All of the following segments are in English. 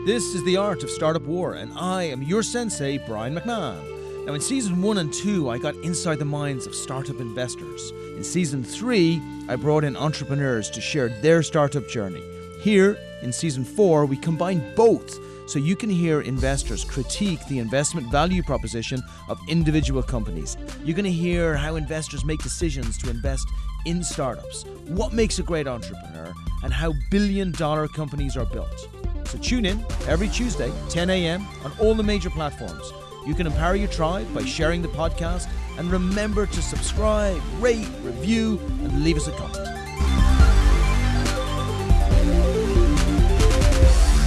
This is The Art of Startup War, and I am your sensei, Brian McMahon. Now, in Season 1 and 2, I got inside the minds of startup investors. In Season 3, I brought in entrepreneurs to share their startup journey. Here, in Season 4, we combine both, so you can hear investors critique the investment value proposition of individual companies. You're going to hear how investors make decisions to invest in startups, what makes a great entrepreneur, and how billion-dollar companies are built. So tune in every Tuesday, 10 a.m. on all the major platforms. You can empower your tribe by sharing the podcast, and remember to subscribe, rate, review, and leave us a comment.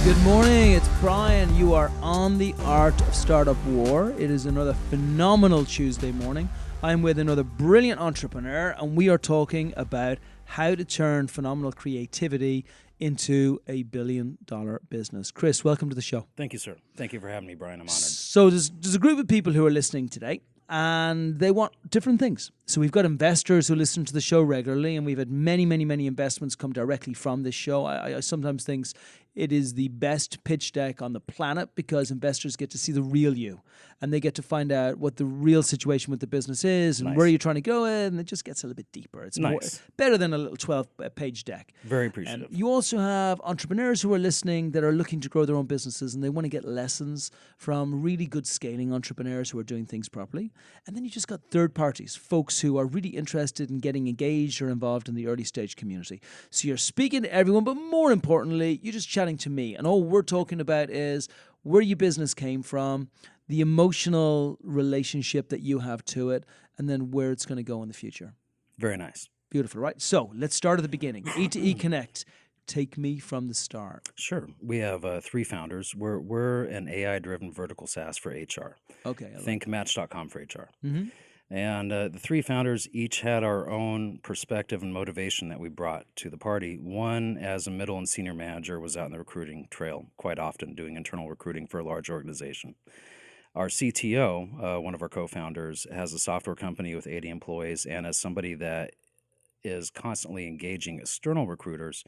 Good morning, it's Brian. You are on The Art of Startup War. It is another phenomenal Tuesday morning. I'm with another brilliant entrepreneur, and we are talking about how to turn phenomenal creativity into a billion-dollar business. Chris, welcome to the show. Thank you, sir. Thank you for having me, Brian. I'm honored. So there's a group of people who are listening today, and they want different things. So we've got investors who listen to the show regularly, and we've had many investments come directly from this show. I sometimes think it is the best pitch deck on the planet because investors get to see the real you, and they get to find out what the real situation with the business is and where you're trying to go in, and it just gets a little bit deeper. It's more, better than a little 12-page deck. Very appreciative. You also have entrepreneurs who are listening that are looking to grow their own businesses, and they want to get lessons from really good scaling entrepreneurs who are doing things properly. And then you just got third parties, folks who are really interested in getting engaged or involved in the early stage community. So you're speaking to everyone, but more importantly, you're just chatting to me. And all we're talking about is where your business came from, the emotional relationship that you have to it, and then where it's going to go in the future. Very nice. Beautiful, right? So let's start at the beginning. E2E Connect. Take me from the start. Sure. We have three founders. We're an AI-driven vertical SaaS for HR. Okay. Think Match.com for HR. Mm-hmm. And the three founders each had our own perspective and motivation that we brought to the party. One, as a middle and senior manager, was out in the recruiting trail quite often, doing internal recruiting for a large organization. Our CTO, one of our co-founders, has a software company with 80 employees, and as somebody that is constantly engaging external recruiters,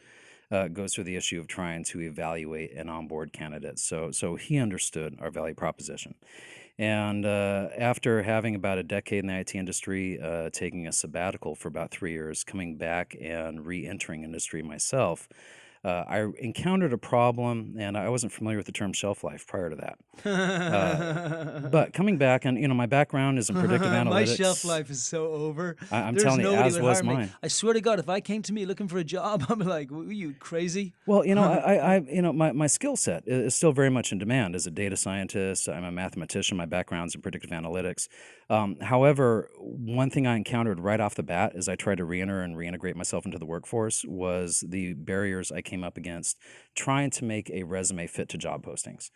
goes through the issue of trying to evaluate and onboard candidates. So he understood our value proposition. And after having about a decade in the IT industry, taking a sabbatical for about 3 years, coming back and re-entering industry myself, I encountered a problem, and I wasn't familiar with the term shelf life prior to that. But coming back, and my background is in predictive analytics. My shelf life is so over. I'm telling you, as was mine. I swear to God, if I came to me looking for a job, I'm like, "Were you crazy?" Well, my skill set is still very much in demand as a data scientist. I'm a mathematician. My background's in predictive analytics. However, one thing I encountered right off the bat as I tried to re-enter and reintegrate myself into the workforce was the barriers I came up against trying to make a resume fit to job postings.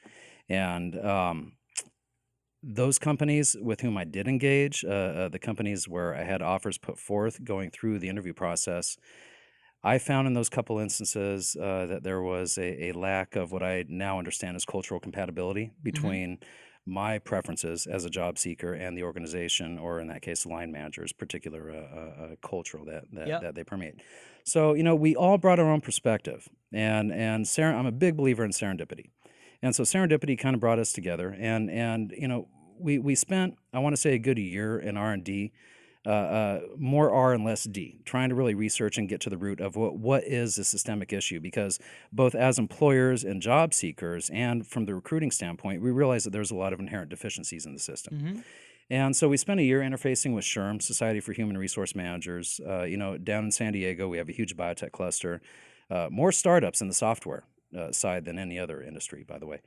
And those companies with whom I did engage, the companies where I had offers put forth going through the interview process, I found in those couple instances that there was a lack of what I now understand as cultural compatibility between my preferences as a job seeker and the organization, or in that case, the line manager's particular cultural that they permeate. So, we all brought our own perspective, and I'm a big believer in serendipity. And so serendipity kind of brought us together, and we spent, I want to say, a good year in R&D, more R and less D, trying to really research and get to the root of what is a systemic issue, because both as employers and job seekers and from the recruiting standpoint, we realized that there's a lot of inherent deficiencies in the system. Mm-hmm. And so we spent a year interfacing with SHRM, Society for Human Resource Managers. Down in San Diego, we have a huge biotech cluster, more startups in the software side than any other industry, by the way,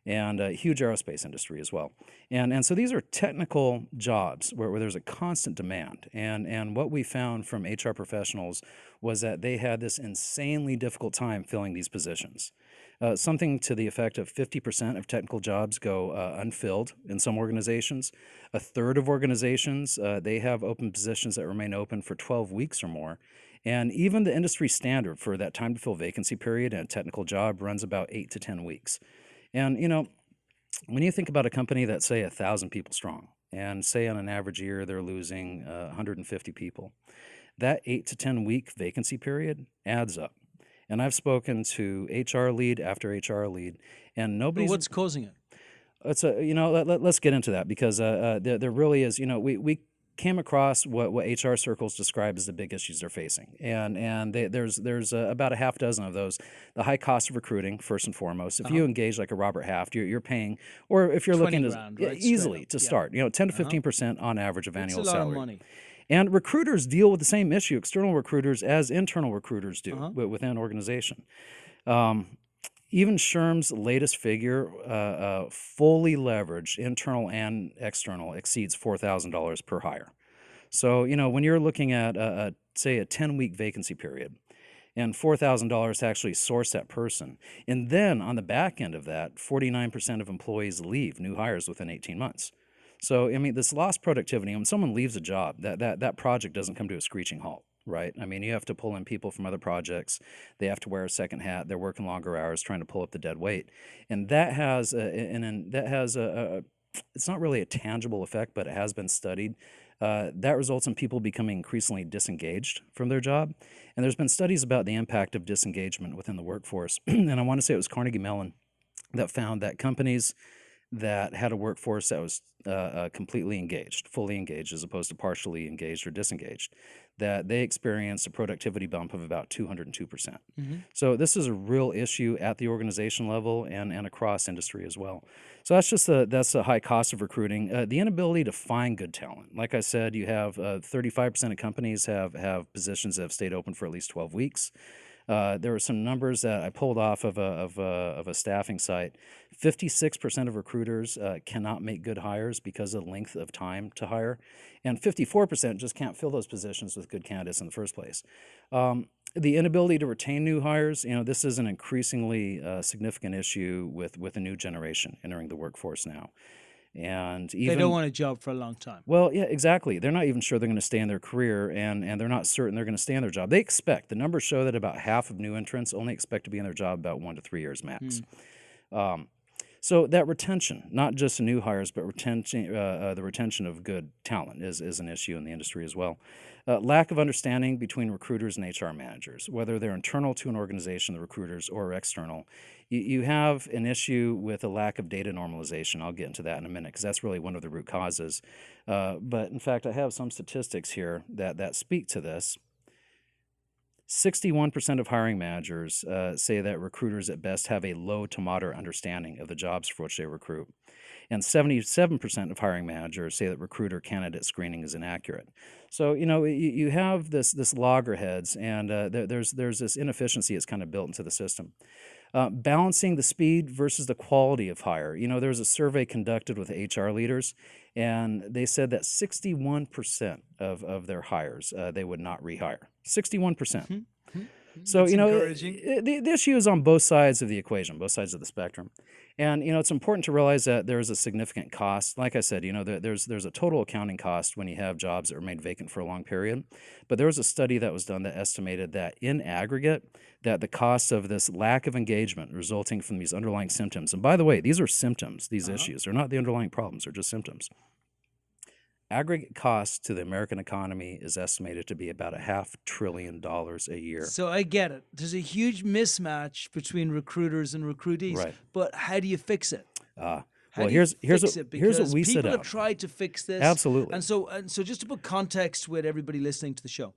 and a huge aerospace industry as well. And so these are technical jobs where there's a constant demand. And what we found from HR professionals was that they had this insanely difficult time filling these positions. Something to the effect of 50% of technical jobs go unfilled in some organizations. A third of organizations, they have open positions that remain open for 12 weeks or more. And even the industry standard for that time to fill vacancy period in a technical job runs about 8 to 10 weeks. And, when you think about a company that's, say, 1,000 people strong, and say on an average year they're losing 150 people, that 8 to 10 week vacancy period adds up. And I've spoken to HR lead after HR lead, and But nobody's. what's causing it? It's a let's get into that because there really is. We came across what HR circles describe as the big issues they're facing, and there's about a half dozen of those. The high cost of recruiting, first and foremost. If you engage like a Robert Half, you're paying, or if you're 20 looking to grand, right? Straight easily up. to Yeah. start, 10 to 15% on average of It's a annual lot of salary. money. And recruiters deal with the same issue, external recruiters, as internal recruiters do within an organization. Even SHRM's latest figure, fully leveraged, internal and external, exceeds $4,000 per hire. So, when you're looking at, say, a 10-week vacancy period, and $4,000 to actually source that person, and then on the back end of that, 49% of employees leave, new hires, within 18 months. So, this lost productivity, when someone leaves a job, that project doesn't come to a screeching halt, right? You have to pull in people from other projects. They have to wear a second hat. They're working longer hours trying to pull up the dead weight. And that has it's not really a tangible effect, but it has been studied. That results in people becoming increasingly disengaged from their job. And there's been studies about the impact of disengagement within the workforce. And I want to say it was Carnegie Mellon that found that companies that had a workforce that was completely engaged, fully engaged, as opposed to partially engaged or disengaged, that they experienced a productivity bump of about 202%. So this is a real issue at the organization level and across industry as well. So that's the high cost of recruiting. The inability to find good talent. Like I said, you have 35% of companies have positions that have stayed open for at least 12 weeks. There were some numbers that I pulled off of a staffing site. 56% of recruiters cannot make good hires because of the length of time to hire, and 54% just can't fill those positions with good candidates in the first place. The inability to retain new hires, this is an increasingly significant issue with a new generation entering the workforce now. And They even don't want a job for a long time. well, yeah, exactly. They're not even sure they're going to stay in their career, and they're not certain they're going to stay in their job. They expect, the numbers show that about half of new entrants only expect to be in their job about 1 to 3 years max. So that retention, not just new hires, but the retention of good talent is an issue in the industry as well. Lack of understanding between recruiters and HR managers, whether they're internal to an organization, the recruiters, or external. You have an issue with a lack of data normalization. I'll get into that in a minute because that's really one of the root causes. But in fact, I have some statistics here that speak to this. 61% of hiring managers say that recruiters at best have a low to moderate understanding of the jobs for which they recruit. And 77% of hiring managers say that recruiter candidate screening is inaccurate. So, you have this loggerheads, and there's this inefficiency that's kind of built into the system. Balancing the speed versus the quality of hire. There was a survey conducted with HR leaders, and they said that 61% of their hires they would not rehire. 61%. So, That's encouraging. the issue is on both sides of the equation, both sides of the spectrum. And, it's important to realize that there is a significant cost. Like I said, there's a total accounting cost when you have jobs that remain vacant for a long period. But there was a study that was done that estimated that in aggregate, that the cost of this lack of engagement resulting from these underlying symptoms, and by the way, these are symptoms, these issues, they're not the underlying problems, they're just symptoms. Aggregate cost to the American economy is estimated to be about $500 billion a year. So I get it. There's a huge mismatch between recruiters and recruitees. Right. But how do you fix it? Well, How do here's you fix what it? here's what Because we set people out. have tried to fix this. Absolutely. And so just to put context with everybody listening to the show,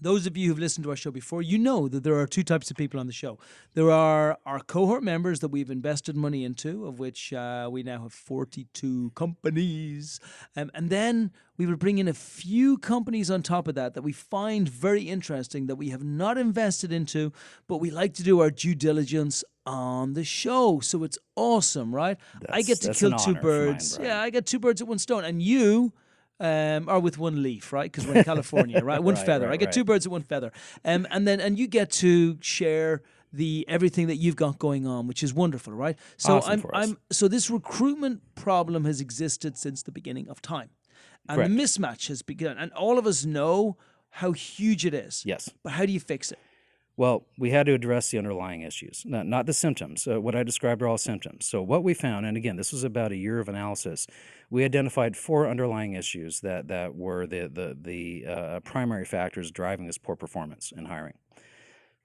those of you who've listened to our show before, you know that there are two types of people on the show. There are our cohort members that we've invested money into, of which we now have 42 companies. And then we would bring in a few companies on top of that we find very interesting, that we have not invested into, but we like to do our due diligence on the show. So it's awesome, right? I get to That's kill an two honor for mine, birds. Brian. Yeah, I get two birds at one stone. And you are with one leaf, right? Because we're in California, right? One Right, feather. right, I get right. two birds at one feather. And you get to share everything that you've got going on, which is wonderful, right? So Awesome for us. so this recruitment problem has existed since the beginning of time. And Correct. the mismatch has begun. And all of us know how huge it is. Yes. But how do you fix it? Well, we had to address the underlying issues, not the symptoms. What I described are all symptoms. So what we found, and again, this was about a year of analysis, we identified 4 underlying issues that were the primary factors driving this poor performance in hiring.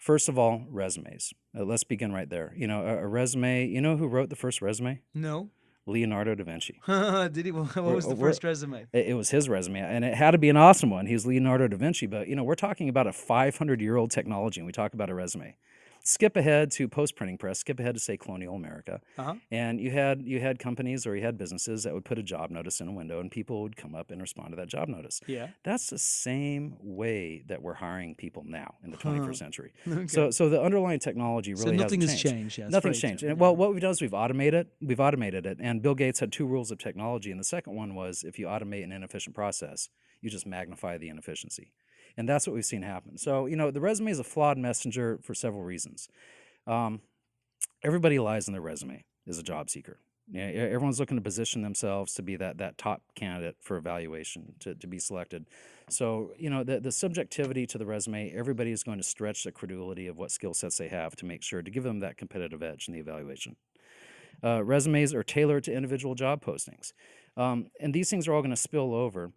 First of all, resumes. Let's begin right there. A resume. You know who wrote the first resume? No. Leonardo da Vinci. Did he? What was the first resume? It was his resume, and it had to be an awesome one. He was Leonardo da Vinci, but we're talking about a 500-year-old technology, and we talk about a resume. Skip ahead to post-printing press. Skip ahead to, say, colonial America, and you had companies or you had businesses that would put a job notice in a window, and people would come up and respond to that job notice. Yeah, that's the same way that we're hiring people now in the 21st century. Okay. So the underlying technology really nothing hasn't has changed. Yeah, Nothing's changed. And, well, what we've done is we've automated it. And Bill Gates had 2 rules of technology, and the second one was if you automate an inefficient process, you just magnify the inefficiency. And that's what we've seen happen. So, the resume is a flawed messenger for several reasons. Everybody lies in their resume as a job seeker. Everyone's looking to position themselves to be that top candidate for evaluation, to be selected. So, the subjectivity to the resume, everybody is going to stretch the credulity of what skill sets they have to make sure to give them that competitive edge in the evaluation. Resumes are tailored to individual job postings. And these things are all going to spill over.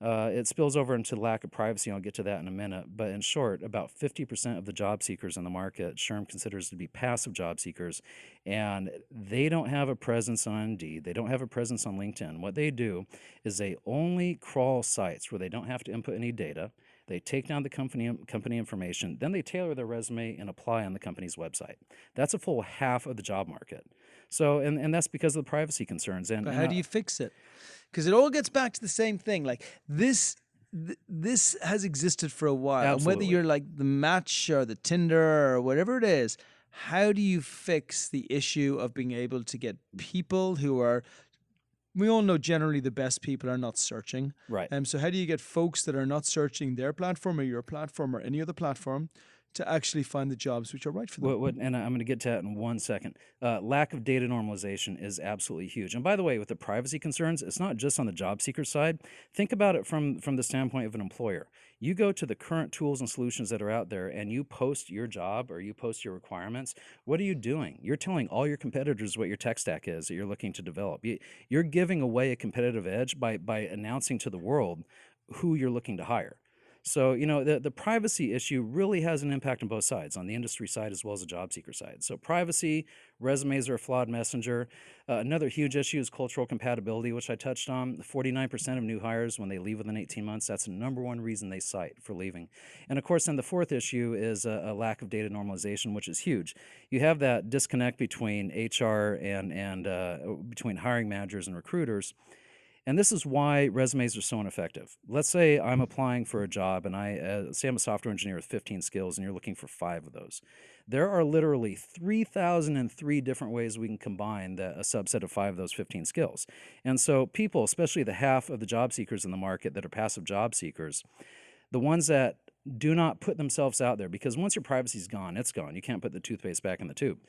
It spills over into lack of privacy, and I'll get to that in a minute. But in short, about 50% of the job seekers in the market, SHRM considers to be passive job seekers, and they don't have a presence on Indeed. They don't have a presence on LinkedIn. What they do is they only crawl sites where they don't have to input any data. They take down the company information, then they tailor their resume and apply on the company's website. That's a full half of the job market. So, and that's because of the privacy concerns. But how do you fix it? Because it all gets back to the same thing. Like this has existed for a while. Absolutely. And whether you're like the Match or the Tinder or whatever it is, how do you fix the issue of being able to get people who are, we all know generally the best people are not searching. Right. So how do you get folks that are not searching their platform or your platform or any other platform to actually find the jobs which are right for them? And I'm going to get to that in 1 second. Lack of data normalization is absolutely huge. And by the way, with the privacy concerns, it's not just on the job seeker side. Think about it from the standpoint of an employer. You go to the current tools and solutions that are out there and you post your job or you post your requirements. What are you doing? You're telling all your competitors what your tech stack is that you're looking to develop. You're giving away a competitive edge by announcing to the world who you're looking to hire. So, the privacy issue really has an impact on both sides, on the industry side as well as the job seeker side. So privacy, resumes are a flawed messenger. Another huge issue is cultural compatibility, which I touched on. 49% of new hires, when they leave within 18 months, that's the number one reason they cite for leaving. And of course, then the fourth issue is a lack of data normalization, which is huge. You have that disconnect between HR and between hiring managers and recruiters. And this is why resumes are so ineffective. Let's say I'm applying for a job and say I'm a software engineer with 15 skills and you're looking for 5 of those. There are literally 3,003 different ways we can combine a subset of 5 of those 15 skills. And so people, especially the half of the job seekers in the market that are passive job seekers, the ones that do not put themselves out there, because once your privacy's gone, it's gone. You can't put the toothpaste back in the tube.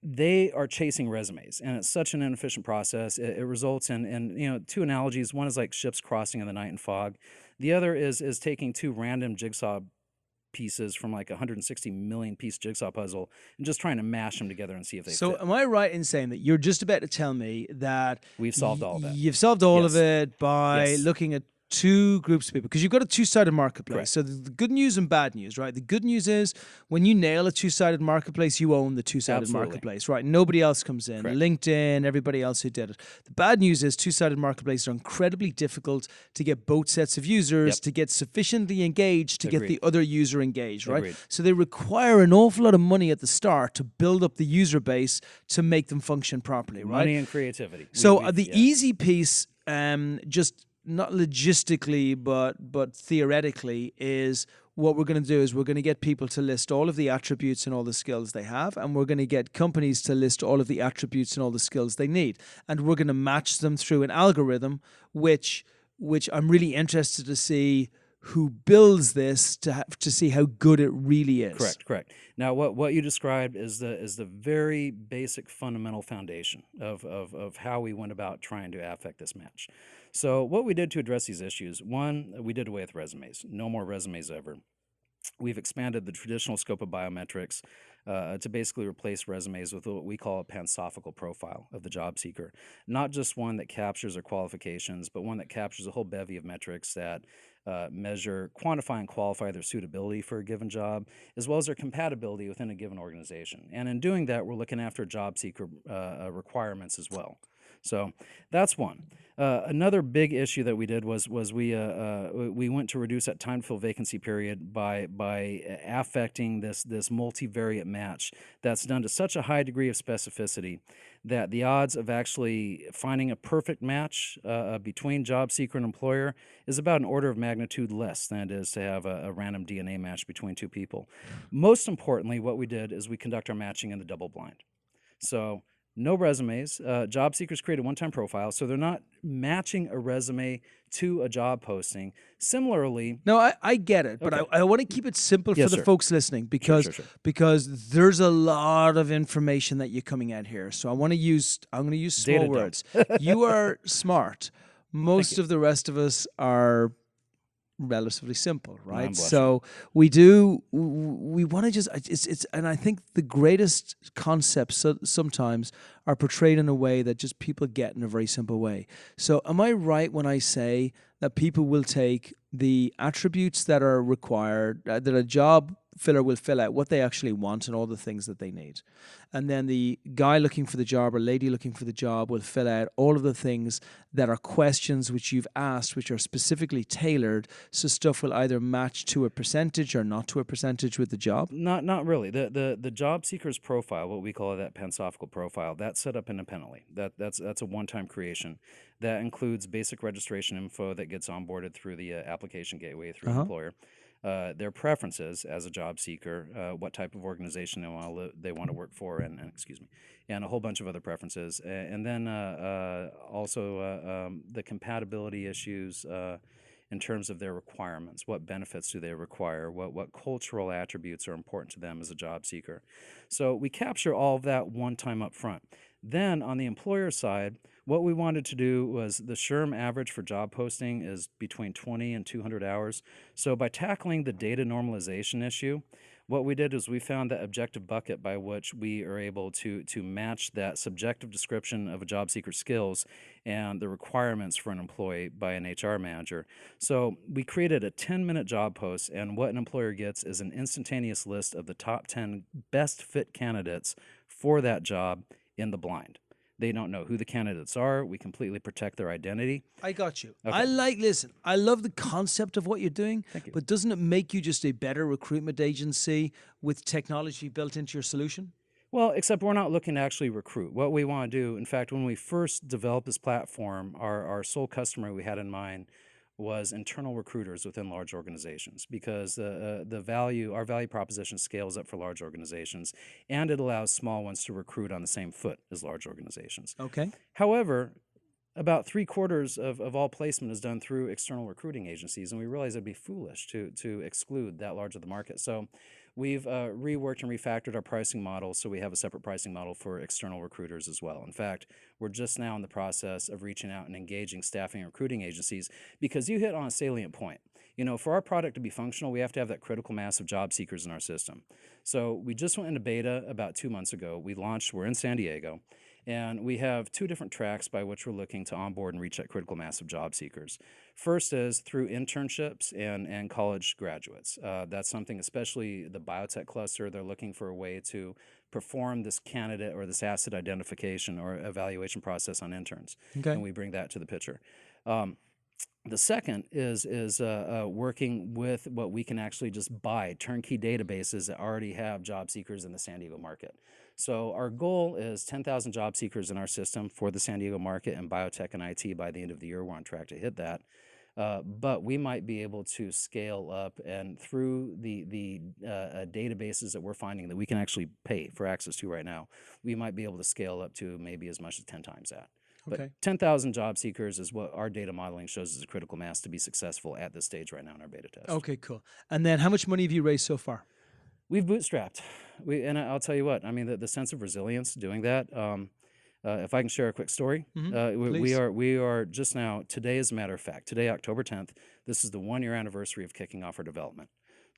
They are chasing resumes, and it's such an inefficient process. It results in 2 analogies. One is like ships crossing in the night and fog. The other is taking 2 random jigsaw pieces from like a 160 million piece jigsaw puzzle and just trying to mash them together and see if they fit. So am I right in saying that you're just about to tell me that we've solved all of that? You've solved all Yes. of it by Yes. looking at 2 groups of people, because you've got a 2-sided marketplace. Correct. So the good news and bad news, right? The good news is when you nail a 2-sided marketplace, you own the 2-sided Absolutely. marketplace, right? Nobody else comes in. Correct. LinkedIn, everybody else who did it. The bad news is 2-sided marketplaces are incredibly difficult to get both sets of users, Yep. to get sufficiently engaged, to get Agreed. the other user engaged, right? Agreed. So they require an awful lot of money at the start to build up the user base to make them function properly, right? Money and creativity. So the easy piece, just not logistically, but theoretically, is what we're going to do is we're going to get people to list all of the attributes and all the skills they have, and we're going to get companies to list all of the attributes and all the skills they need, and we're going to match them through an algorithm, which I'm really interested to see who builds this to see how good it really is. Correct. Now, what you described is the very basic fundamental foundation of how we went about trying to affect this match. So what we did to address these issues, one, we did away with resumes. No more resumes ever. we've expanded the traditional scope of biometrics to basically replace resumes with what we call a pansophical profile of the job seeker. Not just one that captures their qualifications, but one that captures a whole bevy of metrics that measure, quantify, and qualify their suitability for a given job, as well as their compatibility within a given organization. And in doing that, we're looking after job seeker requirements as well. So that's one. Another big issue that we did was we went to reduce that time to fill vacancy period by affecting this multivariate match that's done to such a high degree of specificity that the odds of actually finding a perfect match between job seeker and employer is about an order of magnitude less than it is to have a random DNA match between two people. Most importantly, what we did is we conduct our matching in the double blind. So no resumes. Job seekers create a one-time profile, so they're not matching a resume to a job posting. Similarly, No, I get it, but Okay. I want to keep it simple Yes, for the sir. folks listening because sure. because there's a lot of information that you're coming at here. So I'm going to use small Data dump. words. You are smart. Most you. of the rest of us are relatively simple, right? I'm blushing. So we want to just it's and I think the greatest concepts sometimes are portrayed in a way that just people get in a very simple way. So am I right when I say that people will take the attributes that are required, that a job filler will fill out what they actually want and all the things that they need, and then the guy looking for the job or lady looking for the job will fill out all of the things that are questions which you've asked, which are specifically tailored, so stuff will either match to a percentage or not to a percentage with the job? Not really. The job seeker's profile, what we call that pansophical profile, that's set up independently. That's a one-time creation. That includes basic registration info that gets onboarded through the application gateway through an employer. Their preferences as a job seeker, what type of organization they want to work for, and excuse me, and a whole bunch of other preferences, and then also the compatibility issues in terms of their requirements. What benefits do they require? What cultural attributes are important to them as a job seeker? So we capture all of that one time up front. Then on the employer side, what we wanted to do was the SHRM average for job posting is between 20 and 200 hours. So by tackling the data normalization issue, what we did is we found that objective bucket by which we are able to match that subjective description of a job seeker's skills and the requirements for an employee by an HR manager. So we created a 10-minute job post, and what an employer gets is an instantaneous list of the top 10 best fit candidates for that job in the blind. They don't know who the candidates are. We completely protect their identity. I got you. Okay. Listen, I love the concept of what you're doing, Thank you. but doesn't it make you just a better recruitment agency with technology built into your solution? Well, except we're not looking to actually recruit. What we want to do, in fact, when we first developed this platform, our sole customer we had in mind was internal recruiters within large organizations, because our value proposition scales up for large organizations, and it allows small ones to recruit on the same foot as large organizations. Okay. However, about 3/4 of all placement is done through external recruiting agencies, and we realize it'd be foolish to exclude that large of the market. So we've reworked and refactored our pricing model, so we have a separate pricing model for external recruiters as well. In fact, we're just now in the process of reaching out and engaging staffing and recruiting agencies, because you hit on a salient point. You know, for our product to be functional, we have to have that critical mass of job seekers in our system. So we just went into beta about 2 months ago. We're in San Diego. And we have 2 different tracks by which we're looking to onboard and reach that critical mass of job seekers. First is through internships and college graduates. That's something, especially the biotech cluster, they're looking for a way to perform this candidate or this asset identification or evaluation process on interns. Okay. And we bring that to the picture. The second is working with what we can actually just buy, turnkey databases that already have job seekers in the San Diego market. So our goal is 10,000 job seekers in our system for the San Diego market and biotech and IT by the end of the year. We're on track to hit that. But we might be able to scale up, and through the databases that we're finding that we can actually pay for access to right now, we might be able to scale up to maybe as much as 10 times that. Okay. But 10,000 job seekers is what our data modeling shows as a critical mass to be successful at this stage right now in our beta test. Okay, cool. And then how much money have you raised so far? We've bootstrapped. And I'll tell you what, I mean, the sense of resilience doing that, if I can share a quick story, we are just now, today as a matter of fact, today, October 10th, this is the 1-year anniversary of kicking off our development.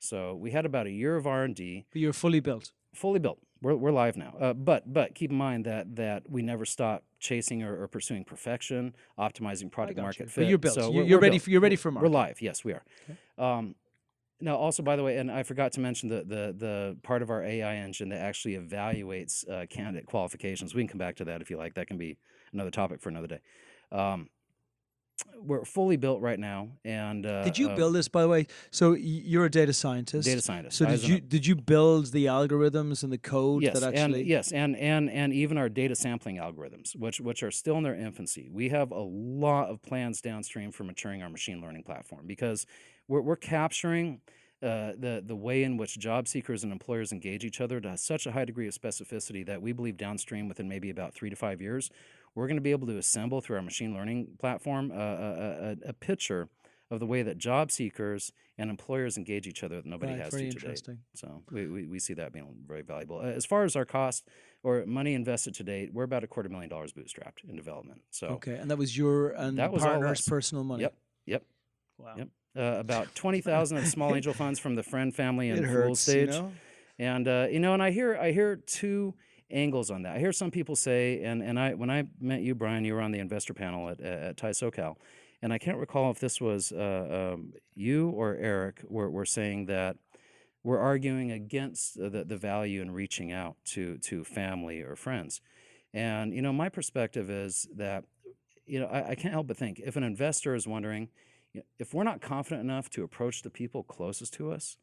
So we had about a year of R&D. But you're fully built. Fully built. We're live now. But keep in mind that we never stop chasing or pursuing perfection, optimizing product market fit. But you're built. So You're ready. built. You're ready for market. We're live. Yes, we are. Okay. Now, also, by the way, and I forgot to mention the part of our AI engine that actually evaluates candidate qualifications. We can come back to that if you like. That can be another topic for another day. We're fully built right now. And did you build this, by the way? So you're a data scientist. Data scientist. So did you build the algorithms and the code yes, that actually? And even our data sampling algorithms, which are still in their infancy. We have a lot of plans downstream for maturing our machine learning platform, because we're capturing the way in which job seekers and employers engage each other to such a high degree of specificity that we believe downstream, within maybe about 3 to 5 years, we're going to be able to assemble through our machine learning platform a picture of the way that job seekers and employers engage each other that nobody has to today. So we see that being very valuable. As far as our cost or money invested to date, we're about $250,000 bootstrapped in development. So okay, and that was your and that was partner's personal money. Yep. Wow. Yep. About 20,000 of small angel funds from the friend, family, and fool stage. And and I hear two angles on that. I hear some people say, and when I met you, Brian, you were on the investor panel at TI SoCal, and I can't recall if this was you or Eric were saying that we're arguing against the value in reaching out to family or friends. And my perspective is that I can't help but think, if an investor is wondering, if we're not confident enough to approach the people closest to us,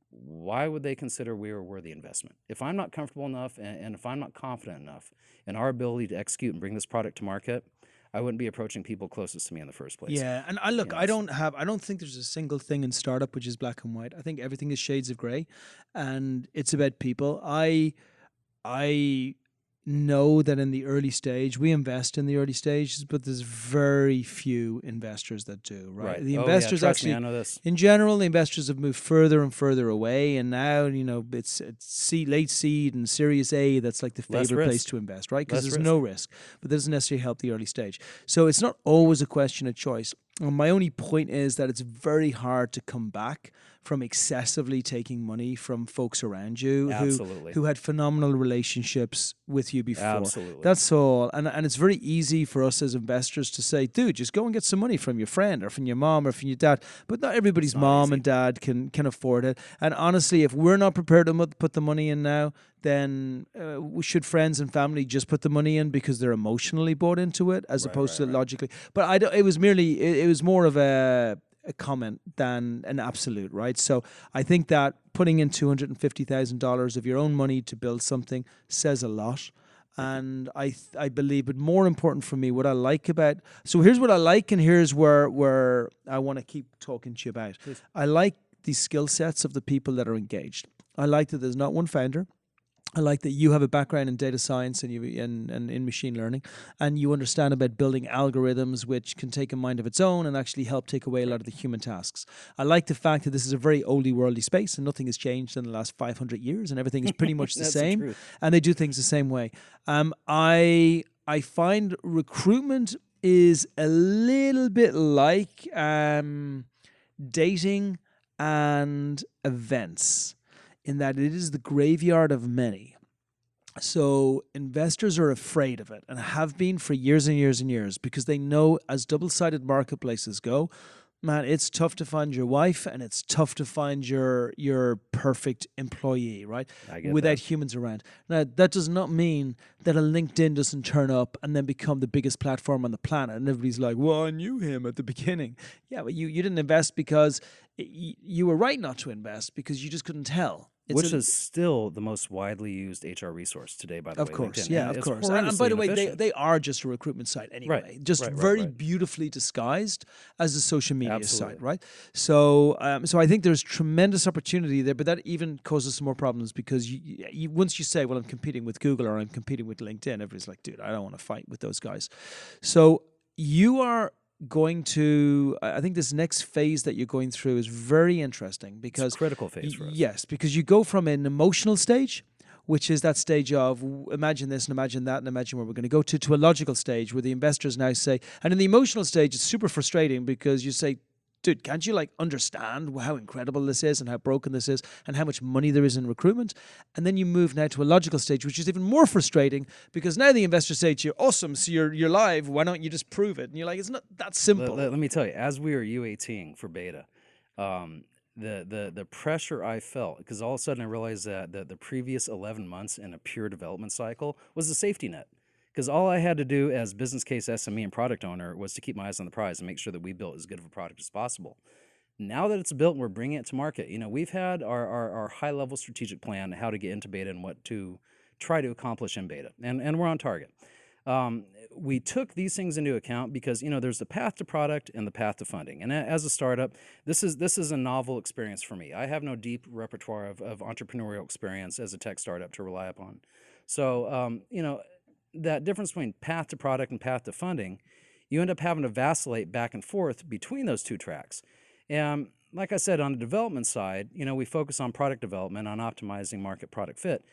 why would they consider we are worthy investment? If I'm not comfortable enough and if I'm not confident enough in our ability to execute and bring this product to market, I wouldn't be approaching people closest to me in the first place. Yeah, and I don't think there's a single thing in startup which is black and white. I think everything is shades of gray, and it's about people. I know that in the early stage, we invest in the early stages, but there's very few investors that do, right? The investors actually, I know this. In general, the investors have moved further and further away, and now, it's late seed and Series A that's like the favorite place to invest, right? Because there's no risk, but that doesn't necessarily help the early stage. So it's not always a question of choice. And my only point is that it's very hard to come back from excessively taking money from folks around you who had phenomenal relationships with you before. Absolutely. That's all. And it's very easy for us as investors to say, dude, just go and get some money from your friend or from your mom or from your dad. But not everybody's mom and dad can afford it. And honestly, if we're not prepared to put the money in now, then should friends and family just put the money in because they're emotionally bought into it as opposed to logically? But it was more of a comment than an absolute, right? So I think that putting in $250,000 of your own money to build something says a lot. And I believe, but more important for me, what I like about, so here's what I like, and here's where I want to keep talking to you about. Please. I like the skill sets of the people that are engaged. I like that there's not one founder. I like that you have a background in data science and in machine learning, and you understand about building algorithms which can take a mind of its own and actually help take away a lot of the human tasks. I like the fact that this is a very oldie worldly space and nothing has changed in the last 500 years and everything is pretty much the same, and they do things the same way. I find recruitment is a little bit like dating and events, in that it is the graveyard of many. So investors are afraid of it and have been for years and years and years, because they know, as double-sided marketplaces go, man, it's tough to find your wife and it's tough to find your perfect employee, right? Without humans around. Now, that does not mean that a LinkedIn doesn't turn up and then become the biggest platform on the planet. And everybody's like, well, I knew him at the beginning. Yeah, but you didn't invest because you were right not to invest, because you just couldn't tell. Which is still the most widely used HR resource today, by the way. Of course, LinkedIn. Yeah, of course. And by the way, they are just a recruitment site anyway. Very beautifully disguised as a social media site, right? So I think there's tremendous opportunity there, but that even causes some more problems, because you once you say, well, I'm competing with Google or I'm competing with LinkedIn, everybody's like, dude, I don't want to fight with those guys. So you are going to, I think this next phase that you're going through is very interesting, because it's a critical phase for us. Yes, because you go from an emotional stage, which is that stage of imagine this and imagine that and imagine where we're going to go, to a logical stage where the investors now say, and in the emotional stage, it's super frustrating because you say, dude, can't you like understand how incredible this is and how broken this is and how much money there is in recruitment? And then you move now to a logical stage, which is even more frustrating because now the investors say to you, awesome, so you're live, why don't you just prove it? And you're like, it's not that simple. Let me tell you, as we were UATing for beta, the pressure I felt, because all of a sudden I realized that the previous 11 months in a pure development cycle was a safety net. Because all I had to do as business case SME and product owner was to keep my eyes on the prize and make sure that we built as good of a product as possible. Now that it's built and we're bringing it to market, we've had our high-level strategic plan, how to get into beta and what to try to accomplish in beta, and we're on target. We took these things into account because there's the path to product and the path to funding. And as a startup, this is a novel experience for me. I have no deep repertoire of entrepreneurial experience as a tech startup to rely upon. So that difference between path to product and path to funding, you end up having to vacillate back and forth between those two tracks. And like I said, on the development side, we focus on product development, on optimizing market product fit.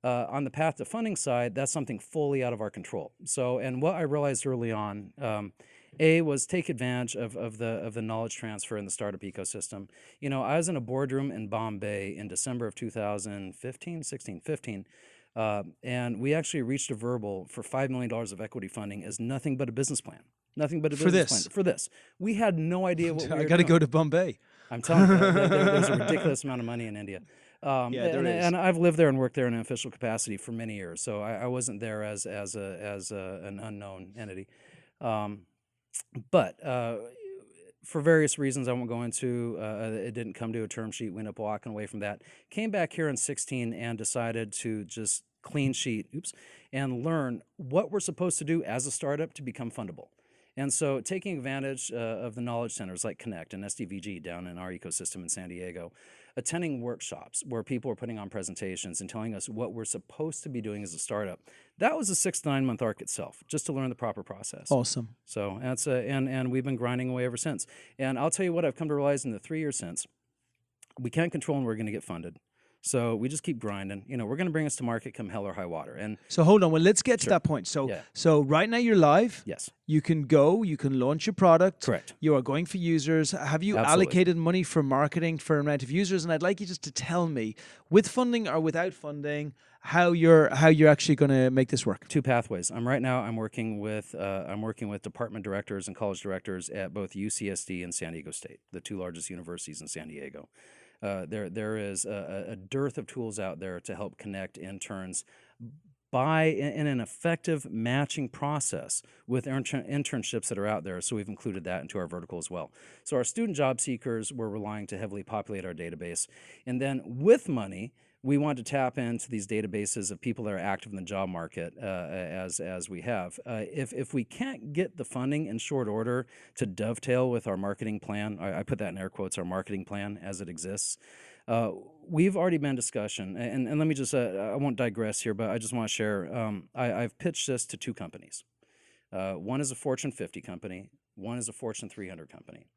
On the path to funding side, that's something fully out of our control. So, and what I realized early on, was take advantage of the knowledge transfer in the startup ecosystem. I was in a boardroom in Bombay in December of 2015, and we actually reached a verbal for $5 million of equity funding as nothing but a business plan. Nothing but a business plan. For this. We had no idea what we were doing. I got to go to Bombay. I'm telling you, there's a ridiculous amount of money in India. And I've lived there and worked there in an official capacity for many years, so I wasn't there as an unknown entity. But for various reasons I won't go into, it didn't come to a term sheet. We ended up walking away from that. Came back here in 2016 and decided to just clean sheet, and learn what we're supposed to do as a startup to become fundable. And so taking advantage of the knowledge centers like Connect and SDVG down in our ecosystem in San Diego, attending workshops where people are putting on presentations and telling us what we're supposed to be doing as a startup. That was a 6 to 9 month arc itself, just to learn the proper process. Awesome. So that's and we've been grinding away ever since. And I'll tell you what I've come to realize in the 3 years since, we can't control when we're going to get funded. So we just keep grinding. We're going to bring us to market come hell or high water. And so hold on. Well, let's get to that point. So right now you're live. Yes. You can launch your product. Correct. You are going for users. Have you allocated money for marketing for an amount of users? And I'd like you just to tell me, with funding or without funding, how you're actually going to make this work. 2 pathways. I'm working with department directors and college directors at both UCSD and San Diego State, the 2 largest universities in San Diego. There is a dearth of tools out there to help connect interns in an effective matching process with internships that are out there. So we've included that into our vertical as well. So our student job seekers, we're relying to heavily populate our database. And then with money, we want to tap into these databases of people that are active in the job market as we have. If we can't get the funding in short order to dovetail with our marketing plan, I put that in air quotes, our marketing plan as it exists, we've already been in discussion. And let me just, I won't digress here, but I just want to share, I've pitched this to 2 companies. One is a Fortune 50 company, one is a Fortune 300 company.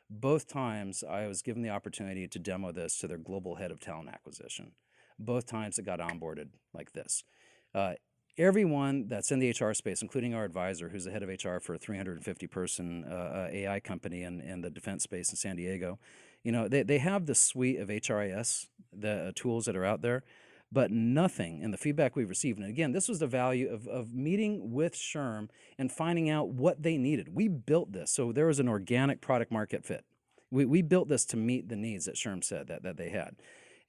Both times I was given the opportunity to demo this to their global head of talent acquisition. Both times it got onboarded like this. Everyone that's in the HR space, including our advisor, who's the head of HR for a 350-person AI company in the defense space in San Diego, they have the suite of HRIS, the tools that are out there, but nothing in the feedback we've received. And again, this was the value of meeting with SHRM and finding out what they needed. We built this, so there was an organic product market fit. We built this to meet the needs that SHRM said that they had.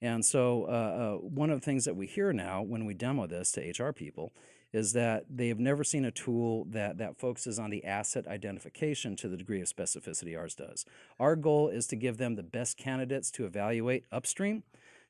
And so one of the things that we hear now when we demo this to HR people is that they have never seen a tool that focuses on the asset identification to the degree of specificity ours does. Our goal is to give them the best candidates to evaluate upstream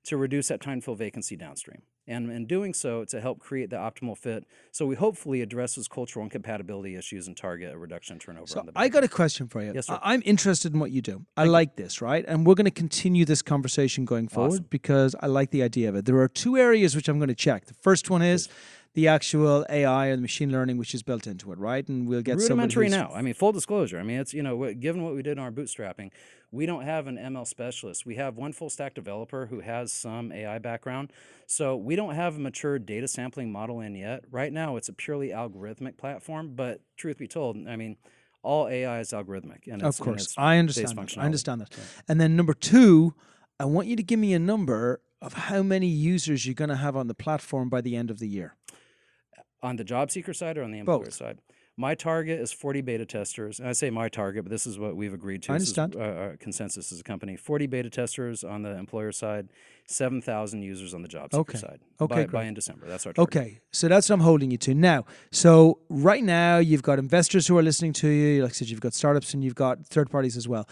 to reduce that time to fill vacancy downstream. And in doing so, to help create the optimal fit, so we hopefully address those cultural and compatibility issues and target a reduction in turnover. So I got a question for you. Yes, sir. I'm interested in what you do. I like this, right? And we're going to continue this conversation going forward because I like the idea of it. There are 2 areas which I'm going to check. The first one is the actual AI and machine learning which is built into it, right? And we'll get rudimentary now. I mean, full disclosure. I mean, it's given what we did in our bootstrapping, we don't have an ML specialist. We have one full stack developer who has some AI background. So we don't have a mature data sampling model in yet. Right now, it's a purely algorithmic platform. But truth be told, I mean, all AI is algorithmic, and Of it's course, I understand based that. I understand that. functionality. Yeah. And then number two, I want you to give me a number of how many users you're going to have on the platform by the end of the year. On the job seeker side or on the employer Both. side? My target is 40 beta testers. And I say my target, but this is what we've agreed to. I This is understand. our consensus as a company. 40 beta testers on the employer side, 7,000 users on the job seeker Okay. side. Okay, by great. in December. That's our target. Okay, so that's what I'm holding you to now. So right now, you've got investors who are listening to you. Like I said, you've got startups and you've got third parties as well.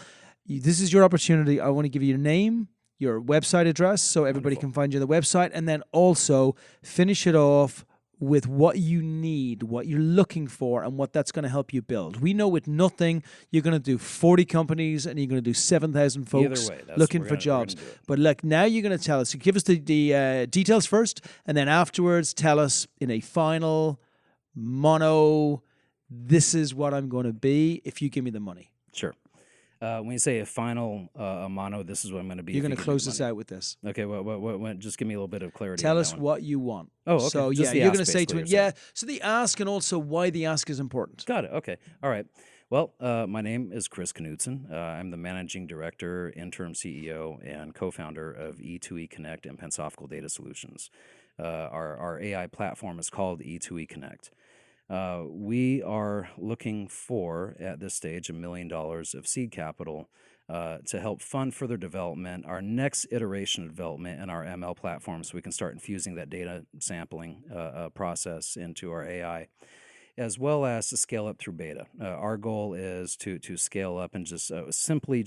This is your opportunity. I want to give you your name, your website address, so everybody Wonderful. can find you on the website, and then also finish it off with what you need, what you're looking for, and what that's going to help you build. We know with nothing, you're going to do 40 companies and you're going to do 7,000 folks Either way, looking for jobs. do it. But look, now you're going to tell us. Give us the details first, and then afterwards tell us in a final mono, this is what I'm going to be if you give me the money. Sure. When you say a final mono, this is what I'm going to be. You're going to close this out with this. Okay, well, just give me a little bit of clarity. Tell on us that one. what you want. Oh, okay. So Just yeah, the you're ask, going to say to basically, him, you're yeah. So the ask and also why the ask is important. Got it. Okay. All right. Well, my name is Chris Knudson. I'm the managing director, interim CEO, and co-founder of E2E Connect and Pensophical Data Solutions. Our AI platform is called E2E Connect. We are looking for, at this stage, $1 million of seed capital to help fund further development, our next iteration of development in our ML platform, so we can start infusing that data sampling process into our AI, as well as to scale up through beta. Our goal is to scale up and just simply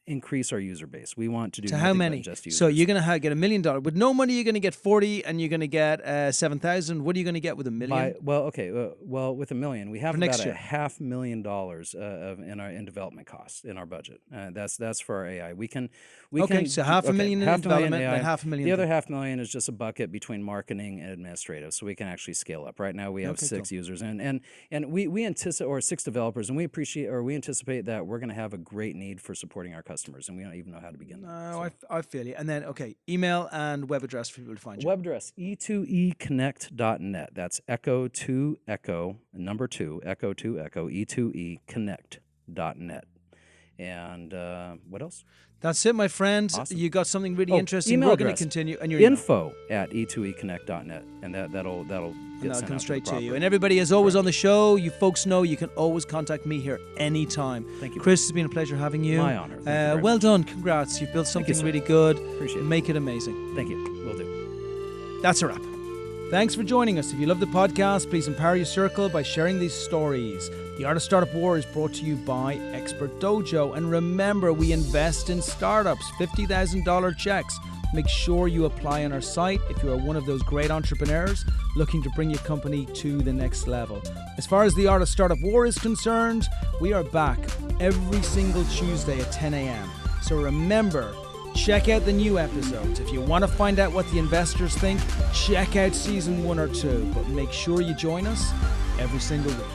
increase our user base. We want to do To how nothing but many? just users. So you're going to get $1 million. With no money, you're going to get 40 and you're going to get 7,000. What are you going to get with $1 million? With $1 million, we have For next about year. $500,000 in development costs in our budget. That's for our AI. We can So $500,000 in development and AI. $500,000. The other $500,000 is just a bucket between marketing and administrative, so we can actually scale up. Right now we have Okay, 6 cool. users, and we anticipate, or 6 developers, and we anticipate that we're going to have a great need for supporting our customers, and we don't even know how to begin. No, I feel you. And then, okay, email and web address for people to find you. Web address, e2econnect.net. That's echo to echo, number 2, echo to echo, e2econnect.net. And what else? That's it, my friend. Awesome. You got something really interesting. Email We're going to address. continue. And your email. info@e2econnect.net. And that'll get And sent that'll out come to straight the to you. proper- And everybody, as always on the show, you folks know you can always contact me here anytime. Thank you. Chris, it's been a pleasure having you. My honor. Thank you very well much. done. Congrats. You've built something sir. really good. Appreciate it. Make it amazing. Thank you. Will do. That's a wrap. Thanks for joining us. If you love the podcast, please empower your circle by sharing these stories. The Art of Startup War is brought to you by Expert Dojo. And remember, we invest in startups, $50,000 checks. Make sure you apply on our site if you are one of those great entrepreneurs looking to bring your company to the next level. As far as the Art of Startup War is concerned, we are back every single Tuesday at 10 a.m. So remember, check out the new episodes. If you want to find out what the investors think, check out season 1 or 2. But make sure you join us every single week.